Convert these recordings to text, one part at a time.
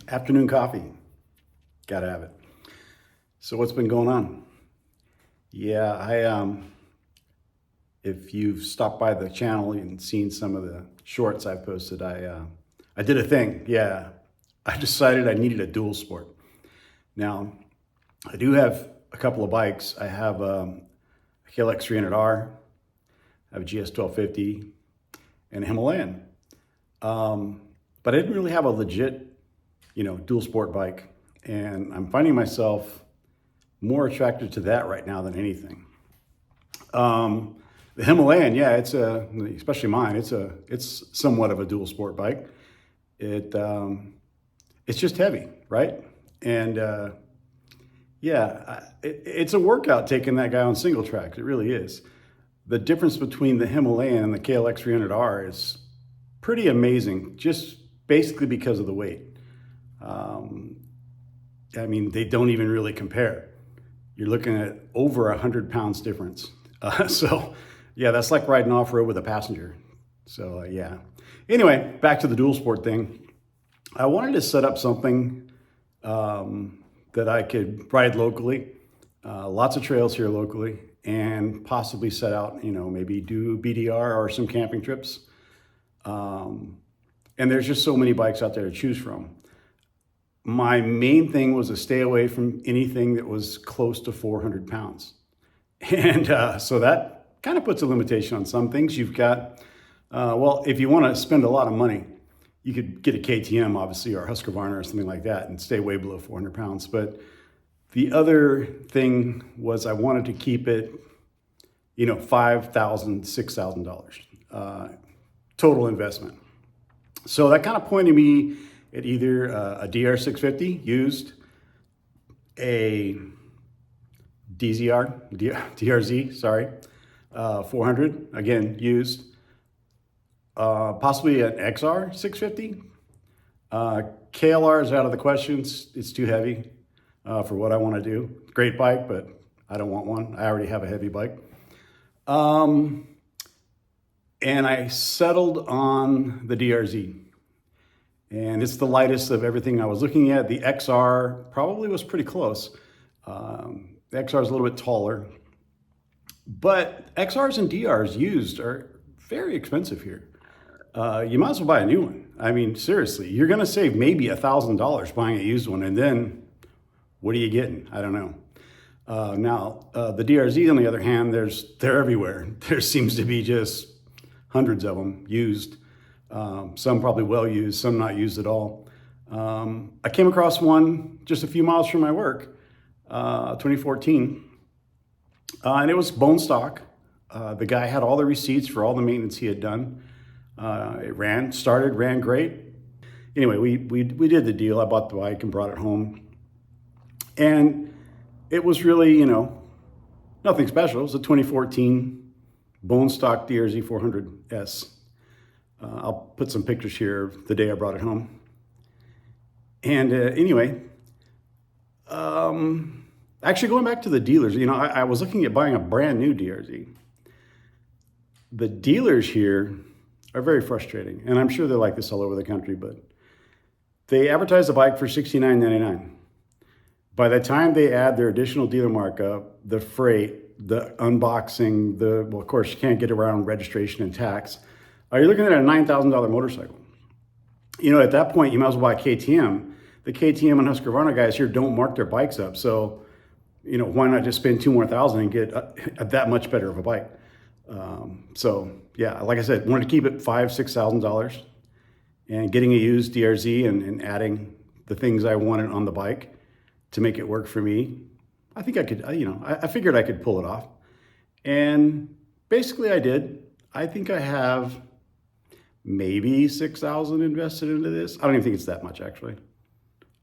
Afternoon coffee. Gotta have it. So what's been going on? Yeah, if you've stopped by the channel and seen some of the shorts I've posted, I did a thing. Yeah, I decided I needed a dual sport. Now, I do have a couple of bikes. I have a KLX 300R, I have a GS 1250, and a Himalayan. But I didn't really have a legit, dual sport bike. And I'm finding myself more attracted to that right now than anything. The Himalayan, yeah, especially mine, it's somewhat of a dual sport bike. It's just heavy, right? And it's a workout taking that guy on single tracks. It really is. The difference between the Himalayan and the KLX 300R is pretty amazing, just basically because of the weight. They don't even really compare. You're looking at over 100 pounds difference. So yeah, that's like riding off-road with a passenger. So yeah. Anyway, back to the dual sport thing. I wanted to set up something that I could ride locally. Lots of trails here locally, and possibly set out, maybe do BDR or some camping trips. And there's just so many bikes out there to choose from. My main thing was to stay away from anything that was close to 400 pounds. And so that kind of puts a limitation on some things. You've got, if you want to spend a lot of money, you could get a KTM, obviously, or Husqvarna or something like that and stay way below 400 pounds. But the other thing was I wanted to keep it, $5,000, $6,000 total investment. So that kind of pointed me at either a DR650 used, a DRZ 400, again, used, possibly an XR 650. KLR is out of the question. It's too heavy for what I want to do. Great bike, but I don't want one. I already have a heavy bike. And I settled on the DRZ. And it's the lightest of everything I was looking at. The XR probably was pretty close. The XR is a little bit taller. But XRs and DRs used are very expensive here. You might as well buy a new one. I mean, seriously, you're going to save maybe $1,000 buying a used one. And then what are you getting? I don't know. Now, the DRZ, on the other hand, they're everywhere. There seems to be just hundreds of them used. Some probably well used, some not used at all. I came across one just a few miles from my work, 2014, and it was bone stock. The guy had all the receipts for all the maintenance he had done. It ran great. Anyway, we did the deal. I bought the bike and brought it home, and it was really, nothing special. It was a 2014 bone stock DRZ400S. I'll put some pictures here the day I brought it home. And anyway, actually going back to the dealers, I was looking at buying a brand new DRZ. The dealers here are very frustrating, and I'm sure they're like this all over the country, but they advertise the bike for $69.99. By the time they add their additional dealer markup, the freight, the unboxing, of course, you can't get around registration and tax. You're looking at a $9,000 motorcycle. At that point, you might as well buy a KTM. The KTM and Husqvarna guys here don't mark their bikes up. So, why not just spend $2,000 more and get that much better of a bike? So yeah, like I said, wanted to keep it $5,000, $6,000, and getting a used DRZ and adding the things I wanted on the bike to make it work for me. I think I could, I figured I could pull it off. And basically I did. I think I have maybe $6,000 invested into this. I don't even think it's that much, actually.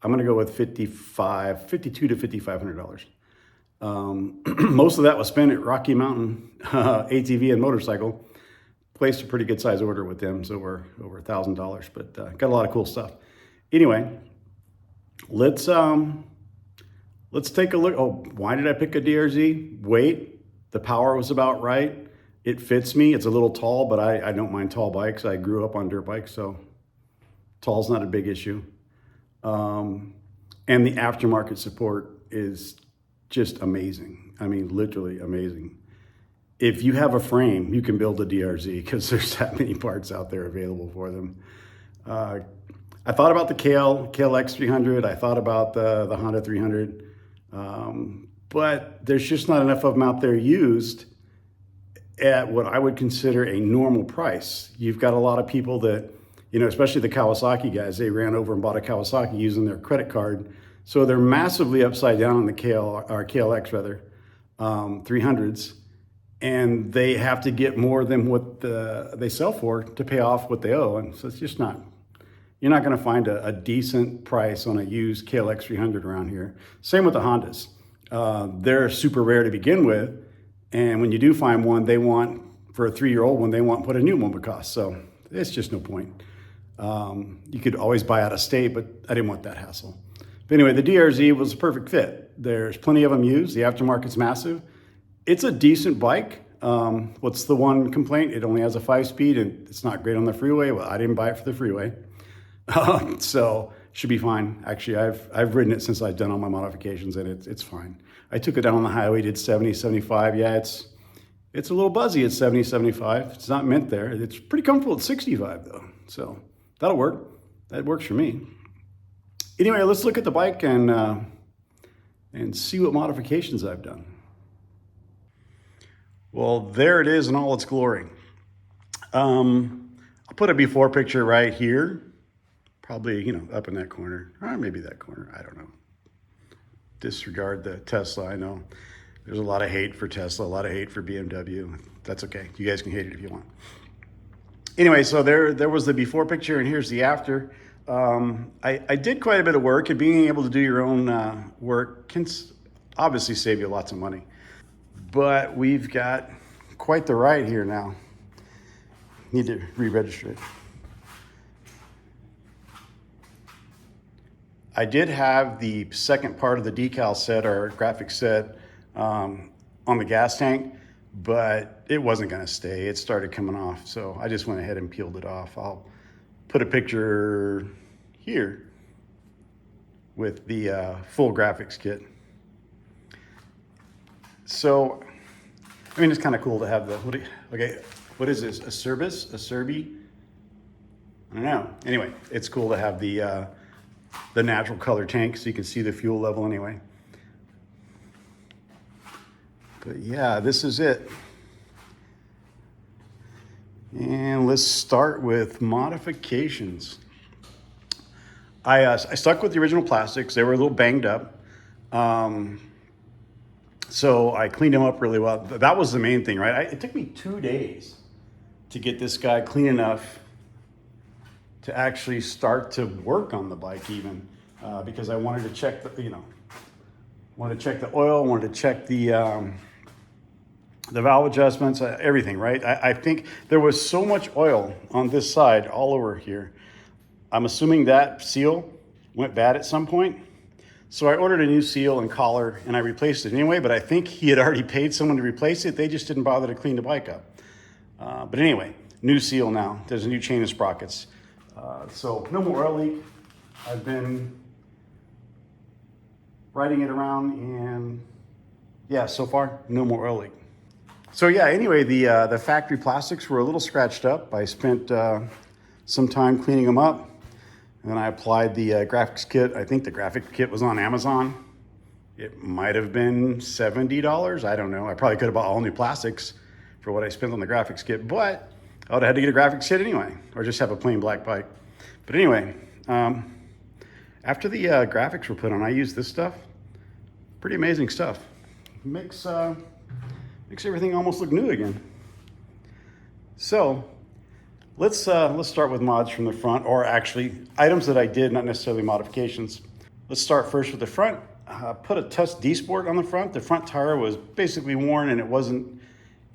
I'm going to go with $5,200 to $5,500. Most of that was spent at Rocky Mountain ATV and motorcycle. Placed a pretty good size order with them, so we're over $1,000, but got a lot of cool stuff. Anyway, let's take a look. Oh, why did I pick a DRZ? Weight, the power was about right. It fits me. It's a little tall, but I don't mind tall bikes. I grew up on dirt bikes, so tall's not a big issue. And the aftermarket support is just amazing. I mean, literally amazing. If you have a frame, you can build a DRZ because there's that many parts out there available for them. I thought about the KL X300. I thought about the Honda 300, but there's just not enough of them out there used at what I would consider a normal price. You've got a lot of people that, you know, especially the Kawasaki guys, they ran over and bought a Kawasaki using their credit card. So they're massively upside down on the KLX rather, 300s. And they have to get more than what they sell for to pay off what they owe. And so it's just not, you're not gonna find a decent price on a used KLX 300 around here. Same with the Hondas. They're super rare to begin with. And when you do find one, they want, for a 3-year-old one, they want what a new one would cost. So it's just no point. You could always buy out of state, but I didn't want that hassle. But anyway, the DRZ was a perfect fit. There's plenty of them used. The aftermarket's massive. It's a decent bike. What's the one complaint? It only has a 5-speed and it's not great on the freeway. Well, I didn't buy it for the freeway. So should be fine. Actually, I've ridden it since I've done all my modifications and it's fine. I took it down on the highway, did 70, 75. Yeah, it's a little buzzy at 70, 75. It's not meant there. It's pretty comfortable at 65 though. So that'll work. That works for me. Anyway, let's look at the bike and see what modifications I've done. Well, there it is in all its glory. I'll put a before picture right here. Probably, you know, up in that corner, or maybe that corner, I don't know. Disregard the Tesla, I know. There's a lot of hate for Tesla, a lot of hate for BMW. That's okay, you guys can hate it if you want. Anyway, so there was the before picture and here's the after. I did quite a bit of work, and being able to do your own work can obviously save you lots of money. But we've got quite the ride here now. Need to re-register it. I did have the second part of the decal set or graphic set on the gas tank, but it wasn't gonna stay. It started coming off, so I just went ahead and peeled it off. I'll put a picture here with the full graphics kit. So, I mean, it's kind of cool to have the, what is this, Acerbis? I don't know. Anyway, it's cool to have the natural color tank so you can see the fuel level anyway. But yeah, this is it. And let's start with modifications. I stuck with the original plastics. They were a little banged up. So I cleaned them up really well. That was the main thing, right? It took me 2 days to get this guy clean enough to actually start to work on the bike even, because I wanted to check the, wanted to check the oil, wanted to check the valve adjustments, everything, right? I think there was so much oil on this side all over here. I'm assuming that seal went bad at some point. So I ordered a new seal and collar and I replaced it anyway, but I think he had already paid someone to replace it. They just didn't bother to clean the bike up. But anyway, new seal now. There's a new chain of sprockets. So no more oil leak. I've been riding it around and yeah, so far, no more oil leak. So yeah, anyway, the factory plastics were a little scratched up. I spent some time cleaning them up. And then I applied the graphics kit. I think the graphic kit was on Amazon. It might have been $70. I don't know. I probably could have bought all new plastics for what I spent on the graphics kit, but I would have had to get a graphics kit anyway, or just have a plain black bike. But anyway, after the graphics were put on, I used this stuff. Pretty amazing stuff. Makes everything almost look new again. So let's start with mods from the front, or actually items that I did, not necessarily modifications. Let's start first with the front. Put a TUSK D Sport on the front. The front tire was basically worn and it wasn't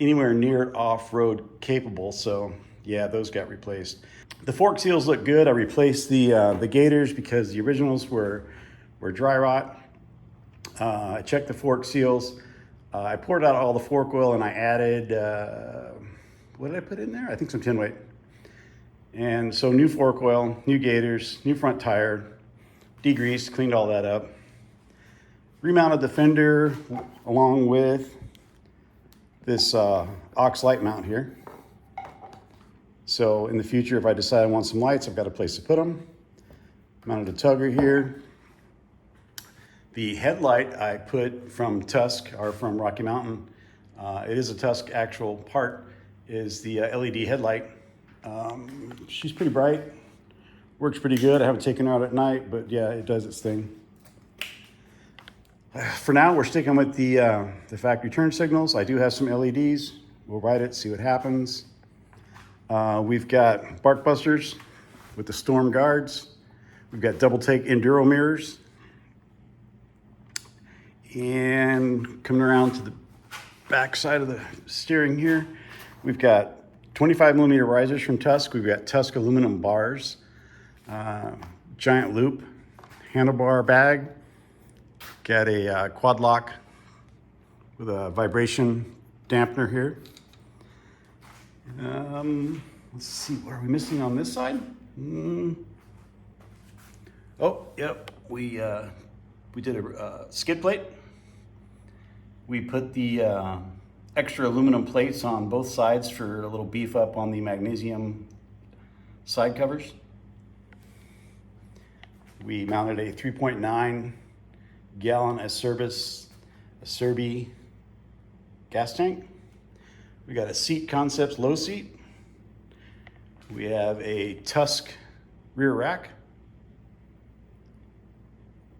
anywhere near off-road capable. So yeah, those got replaced. The fork seals look good. I replaced the gaiters because the originals were dry rot. I checked the fork seals. I poured out all the fork oil and I added, what did I put in there? I think some tin weight. And so new fork oil, new gaiters, new front tire, degreased, cleaned all that up. Remounted the fender along with this aux light mount here. So in the future, if I decide I want some lights, I've got a place to put them. Mounted a Tugger here. The headlight I put from TUSK, or from Rocky Mountain, it is a TUSK actual part, is the LED headlight. She's pretty bright, works pretty good. I haven't taken her out at night, but yeah, it does its thing. For now, we're sticking with the factory turn signals. I do have some LEDs. We'll ride it, see what happens. We've got bark busters with the storm guards. We've got double take enduro mirrors. And coming around to the back side of the steering here, we've got 25 millimeter risers from TUSK. We've got TUSK aluminum bars, giant loop, handlebar bag. Got a quad lock with a vibration dampener here. Let's see, what are we missing on this side? Oh, yep, we did a skid plate. We put the extra aluminum plates on both sides for a little beef up on the magnesium side covers. We mounted a 3.9 gallon Acerbis gas tank. We got a Seat Concepts low seat. We have a TUSK rear rack.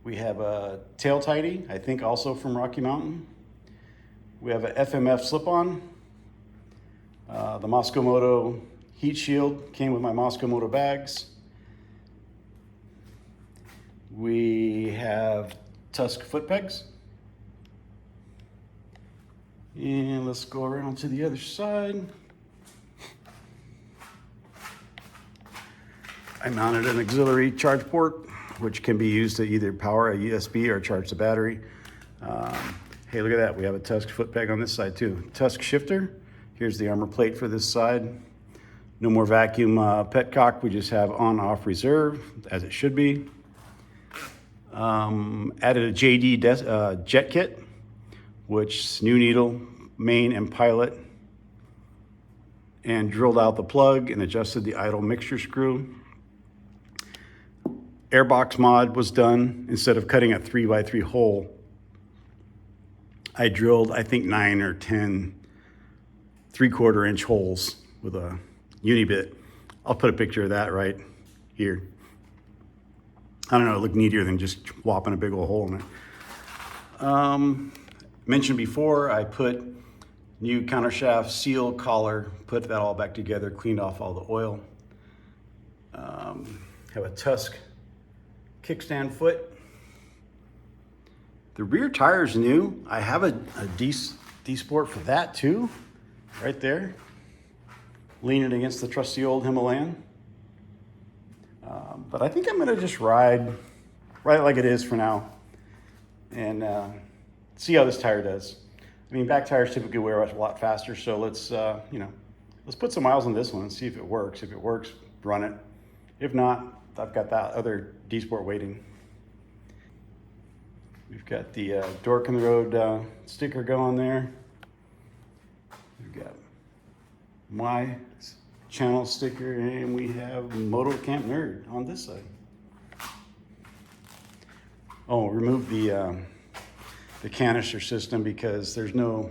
We have a tail tidy, I think also from Rocky Mountain. We have a FMF slip-on. The Moscow Moto heat shield came with my Moscow Moto bags. We have TUSK foot pegs. And let's go around to the other side. I mounted an auxiliary charge port, which can be used to either power a USB or charge the battery. Hey, look at that. We have a TUSK foot peg on this side too. TUSK shifter. Here's the armor plate for this side. No more vacuum petcock. We just have on-off reserve, as it should be. Added a JD jet kit, which new needle, main and pilot, and drilled out the plug and adjusted the idle mixture screw. Airbox mod was done. Instead of cutting a 3x3 hole, I drilled, I think, 9 or 10 3/4 inch holes with a uni-bit. I'll put a picture of that right here. I don't know, it looked neater than just whopping a big old hole in it. Mentioned before, I put new countershaft seal collar, put that all back together, cleaned off all the oil. Have a TUSK kickstand foot. The rear tire is new. I have a D-Sport for that too, right there. Leaning against the trusty old Himalayan. But I think I'm gonna just ride it like it is for now and see how this tire does. I mean, back tires typically wear a lot faster, so let's put some miles on this one and see if it works. If it works, run it. If not, I've got that other D-Sport waiting. We've got the Dork in the Road sticker going there. We've got my channel sticker, and we have Moto Camp Nerd on this side. Oh, remove the canister system because there's no,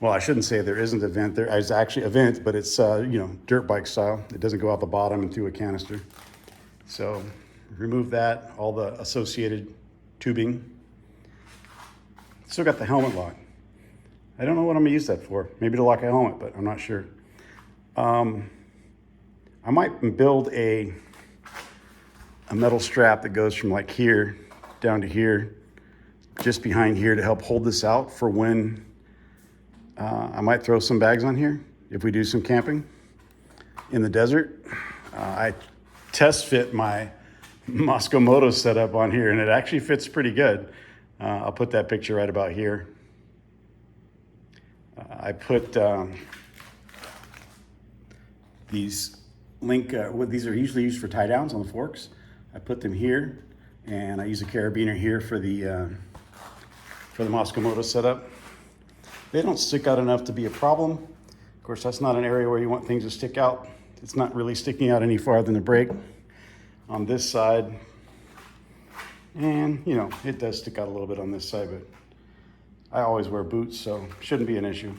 well, I shouldn't say there isn't a vent. There is actually a vent, but it's dirt bike style. It doesn't go out the bottom into a canister. So remove that, all the associated tubing. Still got the helmet lock. I don't know what I'm gonna use that for. Maybe to lock a helmet, but I'm not sure. I might build a metal strap that goes from like here down to here, just behind here, to help hold this out for when I might throw some bags on here if we do some camping in the desert. I test fit my Moscow Moto setup on here, and it actually fits pretty good. I'll put that picture right about here. I put these these are usually used for tie downs on the forks. I put them here, And I use a carabiner here for the Moskomoto setup. They don't stick out enough to be a problem. Of course, that's not an area where you want things to stick out. It's not really sticking out any farther than the brake on this side. And, you know, it does stick out a little bit on this side, but I always wear boots, so shouldn't be an issue.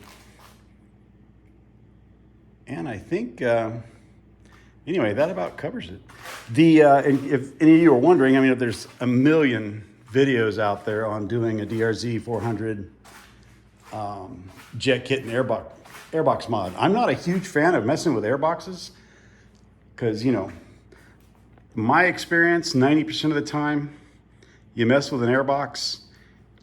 And I think, anyway, that about covers it. And if any of you are wondering, I mean, there's a million videos out there on doing a DRZ400 jet kit and airbox mod. I'm not a huge fan of messing with airboxes because, you know, my experience, 90% of the time, you mess with an airbox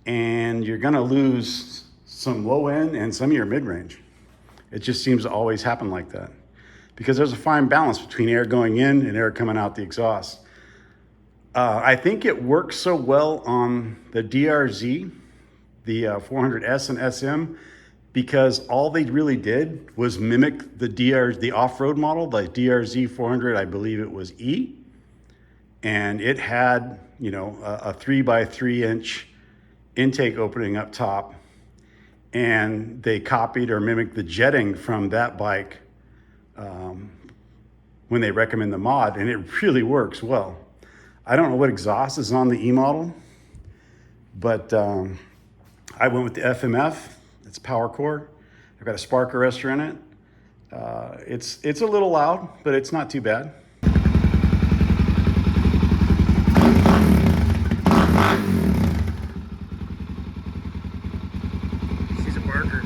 and you're gonna lose some low end and some of your mid-range. It just seems to always happen like that because there's a fine balance between air going in and air coming out the exhaust. I think it works so well on the DRZ, the 400S and SM, because all they really did was mimic the off-road model, the DRZ400, I believe it was E, and it had, you know, a 3x3-inch intake opening up top, and they copied or mimicked the jetting from that bike when they recommend the mod, and it really works well. I don't know what exhaust is on the E model, but I went with the FMF. It's power core. I've got a spark arrestor in it. It's a little loud, but it's not too bad. She's a barker.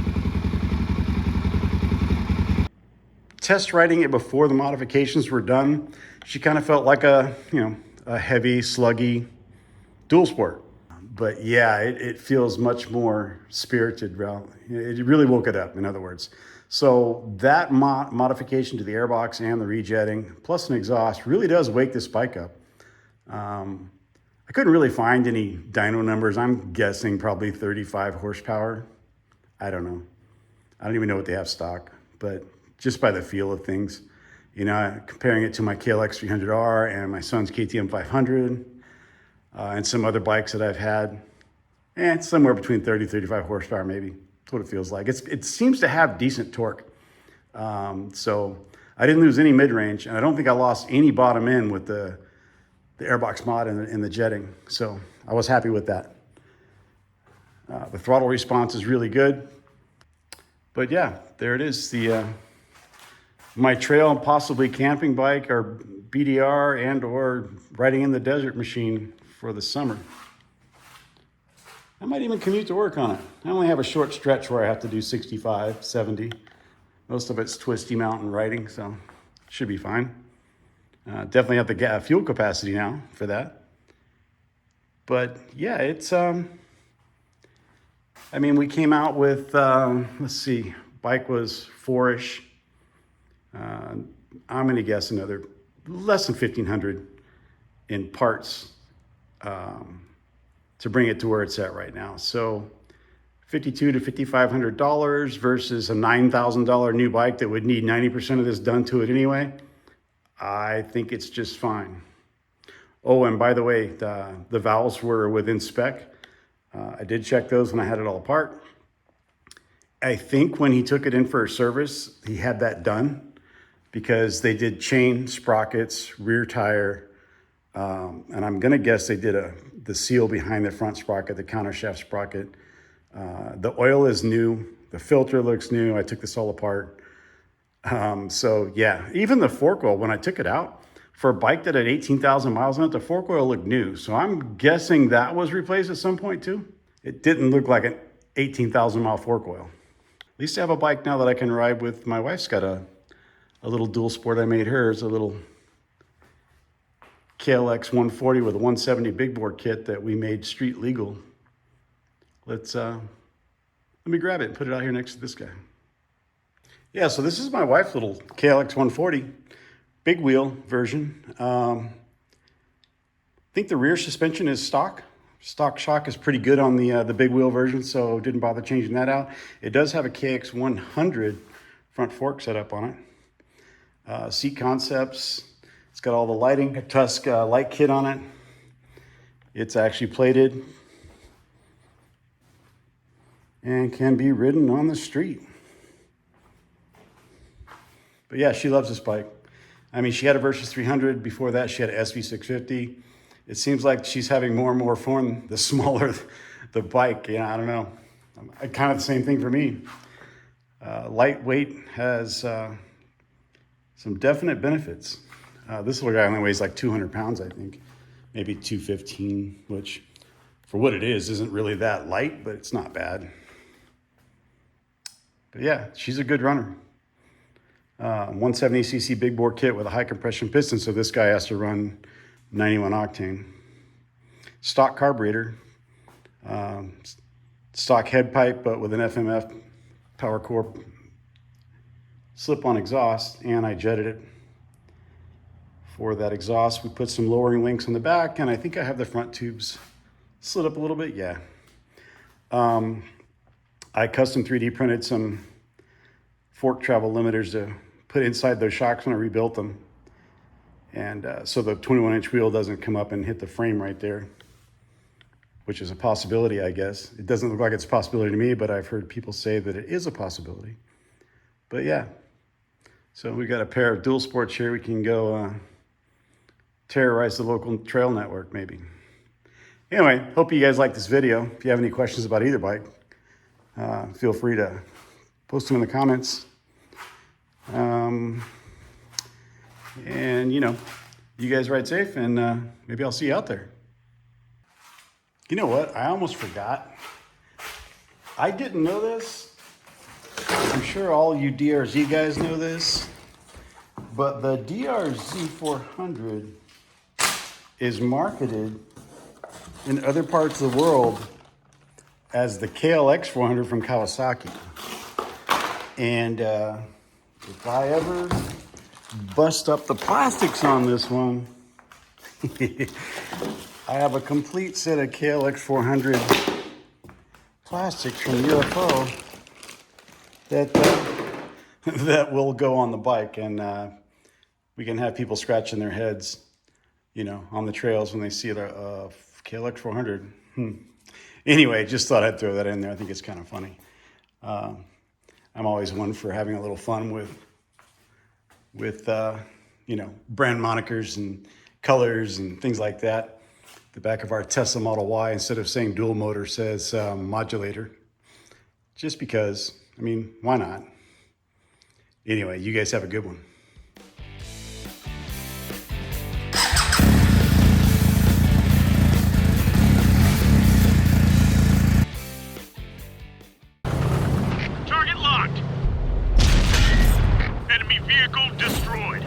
Test riding it before the modifications were done, she kind of felt like a, you know, a heavy, sluggy dual sport. But yeah, it feels much more spirited. It really woke it up, in other words. So that modification to the airbox and the rejetting, plus an exhaust, really does wake this bike up. I couldn't really find any dyno numbers. I'm guessing probably 35 horsepower. I don't know. I don't even know what they have stock, but just by the feel of things, you know, comparing it to my KLX 300R and my son's KTM 500, and some other bikes that I've had, it's somewhere between 30, 35 horsepower maybe. That's what it feels like. It seems to have decent torque. So I didn't lose any mid-range, and I don't think I lost any bottom end with the airbox mod and the jetting. So I was happy with that. The throttle response is really good. But yeah, there it is. My trail and possibly camping bike or BDR and or riding in the desert machine for the summer. I might even commute to work on it. I only have a short stretch where I have to do 65, 70. Most of it's twisty mountain riding, so it should be fine. Definitely have the fuel capacity now for that. But yeah, it's, I mean, we came out with, let's see, bike was 4-ish. I'm gonna guess another less than 1,500 in parts to bring it to where it's at right now. So $5,200 to $5,500 versus a $9,000 new bike that would need 90% of this done to it anyway. I think it's just fine. Oh, and by the way, the valves were within spec. I did check those when I had it all apart. I think when he took it in for a service, he had that done because they did chain, sprockets, rear tire, and I'm gonna guess they did the seal behind the front sprocket, the countershaft sprocket. The oil is new, the filter looks new. I took this all apart. So yeah, even the fork oil, when I took it out, for a bike that had 18,000 miles on it, the fork oil looked new. So I'm guessing that was replaced at some point too. It didn't look like an 18,000 mile fork oil. At least I have a bike now that I can ride with. My wife's got a little dual sport I made her. It's a little KLX 140 with a 170 big bore kit that we made street legal. Let me grab it and put it out here next to this guy. Yeah, so this is my wife's little KLX 140, big wheel version. I think the rear suspension is stock. Stock shock is pretty good on the big wheel version, so didn't bother changing that out. It does have a KX 100 front fork set up on it. Seat concepts. It's got all the lighting, a TUSK light kit on it. It's actually plated and can be ridden on the street. But yeah, she loves this bike. I mean, she had a Versys 300. Before that, she had an SV650. It seems like she's having more and more fun the smaller the bike. Yeah, I don't know. Kind of the same thing for me. Lightweight has some definite benefits. This little guy only weighs like 200 pounds, I think. Maybe 215, which for what it is, isn't really that light, but it's not bad. But yeah, she's a good runner. 170cc big bore kit with a high compression piston, so this guy has to run 91 octane. Stock carburetor, stock head pipe, but with an FMF Power Core slip-on exhaust, and I jetted it. For that exhaust, we put some lowering links on the back, and I think I have the front tubes slid up a little bit, yeah. I custom 3D printed some fork travel limiters to put inside those shocks when I rebuilt them. And so the 21-inch wheel doesn't come up and hit the frame right there, which is a possibility, I guess. It doesn't look like it's a possibility to me, but I've heard people say that it is a possibility. But yeah, so we got a pair of dual sports here. We can go terrorize the local trail network, maybe. Anyway, hope you guys like this video. If you have any questions about either bike, feel free to post them in the comments. And, you know, you guys ride safe, and maybe I'll see you out there. You know what? I almost forgot. I didn't know this. I'm sure all you DRZ guys know this. But the DRZ400 is marketed in other parts of the world as the KLX400 from Kawasaki. And if I ever bust up the plastics on this one, I have a complete set of KLX400 plastics from UFO that will go on the bike, and we can have people scratching their heads, you know, on the trails when they see the KLX400. Anyway, just thought I'd throw that in there. I think it's kind of funny. I'm always one for having a little fun with you know, brand monikers and colors and things like that. The back of our Tesla Model Y, instead of saying dual motor, says modulator. Just because, I mean, why not? Anyway, you guys have a good one. Target locked. Enemy vehicle destroyed.